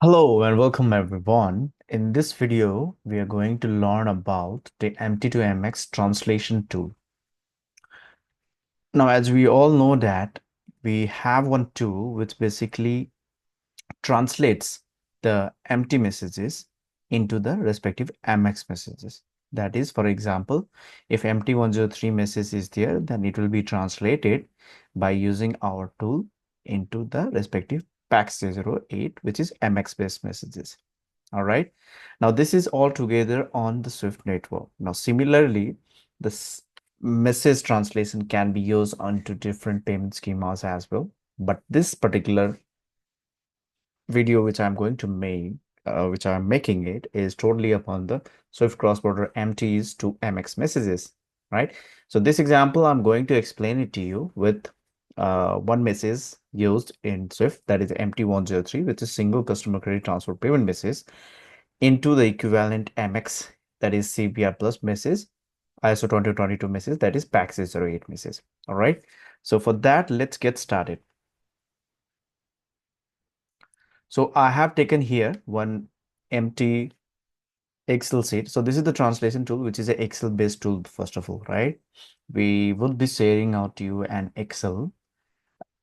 Hello and welcome everyone. In this video, we are going to learn about the MT to MX translation tool. Now, as we all know that we have one tool which basically translates the empty messages into the respective MX messages. That is, for example, if MT103 message is there, then it will be translated by using our tool into the respective PAX008, which is MX-based messages. All right. Now this is all together on the Swift network. Now similarly, this message translation can be used onto different payment schemas as well. But this particular video which I'm going to make, which I'm making it, is totally upon the Swift cross-border MTs to MX messages, right? So this example, I'm going to explain it to you with one message used in Swift, that is MT103, which is single customer credit transfer payment message into the equivalent MX, that is CBR plus message, ISO 2022 message, that is PAX008 message. All right. So for that, let's get started. So I have taken here one empty Excel sheet. So this is the translation tool, which is an Excel based tool, first of all, right? We will be sharing out to you an Excel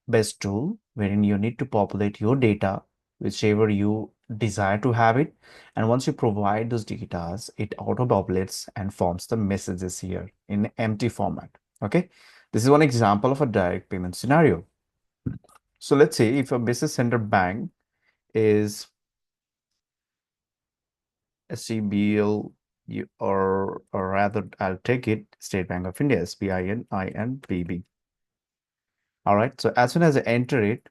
based tool wherein you need to populate your data, whichever you desire to have it. And once you provide those data, it auto populates and forms the messages here in empty format. Okay. This is one example of a direct payment scenario. So let's say if a business center bank is SCBL, or rather, I'll take it State Bank of India, SBIN, All right. So as soon as I enter it,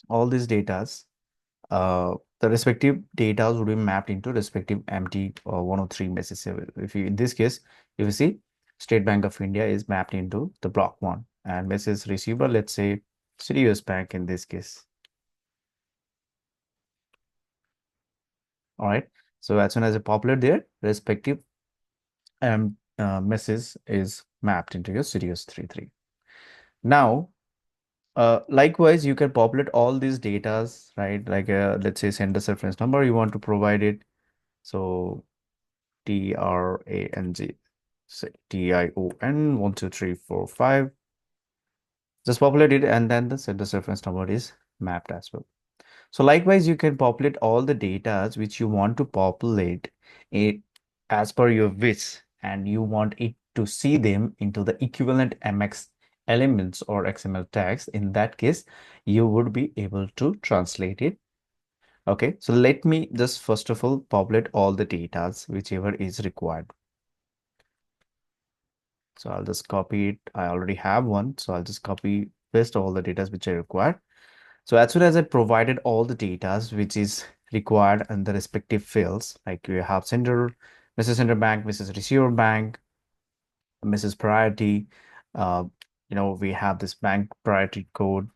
all these datas, the respective data would be mapped into respective MT 103 message. If you, in this case, if you see, State Bank of India is mapped into the block one, and message receiver, let's say City US Bank in this case. All right. So as soon as I populate there, respective message is mapped into your Sirius 33. Now, likewise, you can populate all these datas, right? Like, let's say sender reference number, you want to provide it. So TRANG, say TION 12345. Just populate it, and then the sender reference number is mapped as well. So likewise, you can populate all the data which you want to populate it as per your wish, and you want it to see them into the equivalent MX elements or XML tags. In that case, you would be able to translate it. Okay, so let me just first of all populate all the data whichever is required. So I'll just copy it. I already have one, so I'll just copy paste all the data which I require. So as soon as I provided all the data which is required in the respective fields, like you have sender, Mrs. Sender Bank, Mrs. Receiver Bank, Mrs. Priority, uh, we have this bank priority code,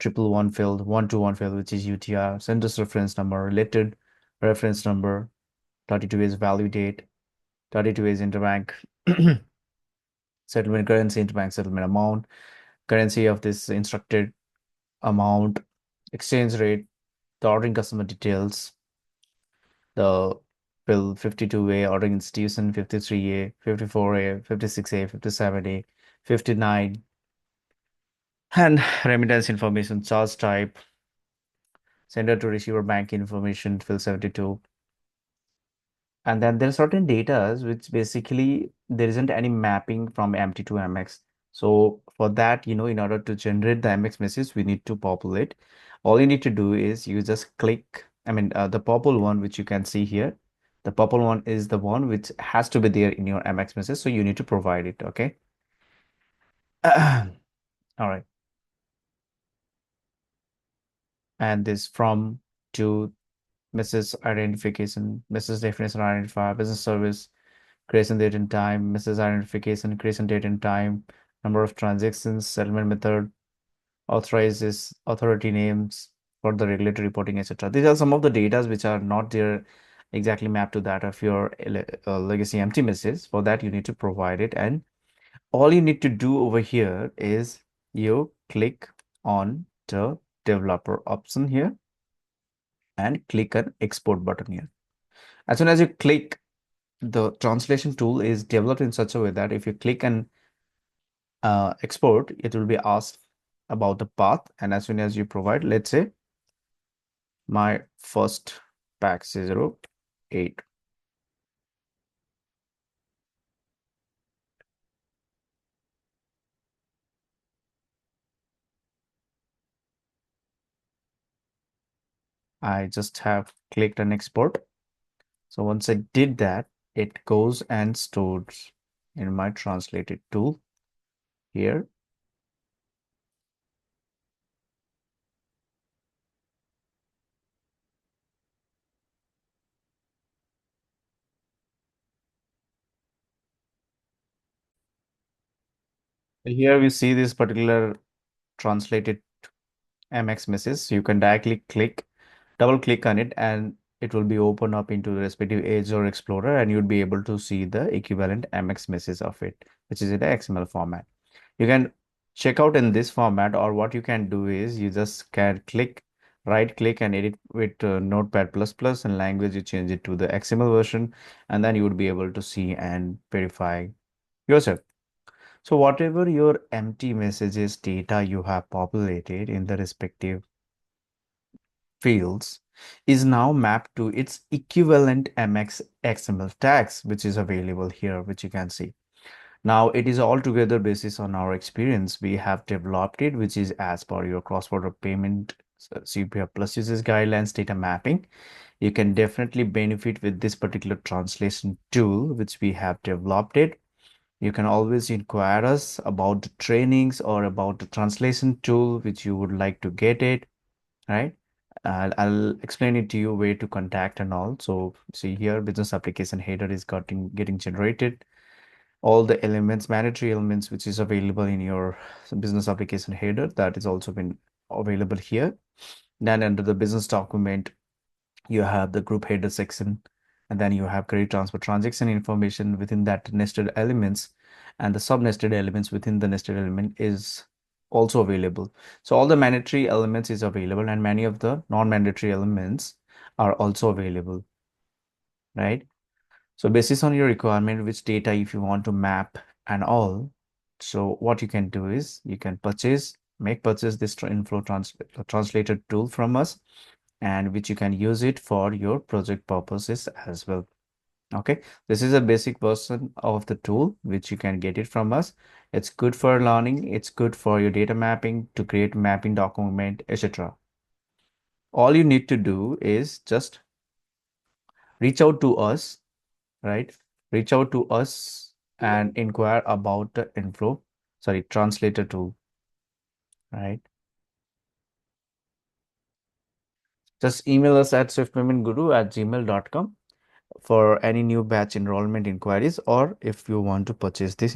111 field, 121 field, which is UTR, sender's reference number, related reference number, 32 is value date, 32 is interbank settlement currency, interbank settlement amount, currency of this instructed amount, exchange rate, the ordering customer details, the bill 52A, ordering institution 53A, 54A, 56A, 57A, 59, and remittance information, charge type, sender to receiver bank information, fill 72. And then there are certain data which basically there isn't any mapping from MT to MX. So for that, in order to generate the MX message, we need to populate. All you need to do is you just click, the purple one, which you can see here. The purple one is the one which has to be there in your MX message. So you need to provide it. Okay. All right. And this from to message identification, message definition identifier, business service, creation date and time, message identification, creation date and time, number of transactions, settlement method, authorizes authority names for the regulatory reporting, etc. These are some of the data which are not there exactly mapped to that of your legacy empty message. For that, you need to provide it, and all you need to do over here is you click on the developer option here and click an export button here. As soon as you click, the translation tool is developed in such a way that if you click an export, it will be asked about the path. And as soon as you provide, let's say my first pack 08. I just have clicked an export. So once I did that, it goes and stores in my translated tool here. Here we see this particular translated MX message. So you can directly double click on it, and it will be open up into the respective Edge or Explorer, and you'll be able to see the equivalent MX message of it, which is in the XML format. You can check out in this format, or what you can do is you just can right click and edit with Notepad++, and language you change it to the XML version, and then you would be able to see and verify yourself. So whatever your empty messages data you have populated in the respective fields is now mapped to its equivalent MX XML tags, which is available here, which you can see. Now it is altogether basis on our experience. We have developed it, which is as per your cross-border payment CPR plus users guidelines data mapping. You can definitely benefit with this particular translation tool, which we have developed it. You can always inquire us about the trainings or about the translation tool, which you would like to get it, right? I'll explain it to you where to contact and all. So see here, business application header is getting generated. All the elements, mandatory elements, which is available in your business application header, that is also been available here. Then under the business document, you have the group header section, and then you have credit transfer transaction information within that nested elements, and the sub-nested elements within the nested element is also available. So all the mandatory elements is available, and many of the non-mandatory elements are also available, right? So basis on your requirement, which data if you want to map and all, so what you can do is you can make purchase this translator tool from us, and which you can use it for your project purposes as well. Okay, this is a basic version of the tool which you can get it from us. It's good for learning, it's good for your data mapping, to create mapping document, etc. All you need to do is just reach out to us, right? Reach out to us and inquire about the translator tool, right? Just email us at swiftpaymentguru@gmail.com for any new batch enrollment inquiries, or if you want to purchase this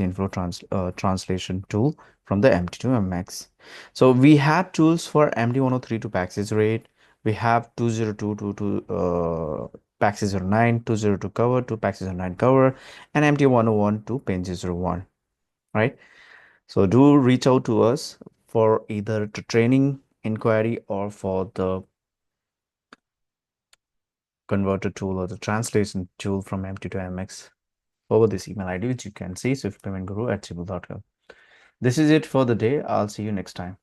translation tool from the MT2 MX. So we have tools for MD103 to Paxis rate. We have 202 to Paxis 09, 202 cover to Paxis 09 cover, and MT101 to Pages 01, right? So do reach out to us for either the training inquiry or for the converter tool or the translation tool from MT to MX over this email ID, which you can see swiftpaymentguru@gmail.com. This is it for the day. I'll see you next time.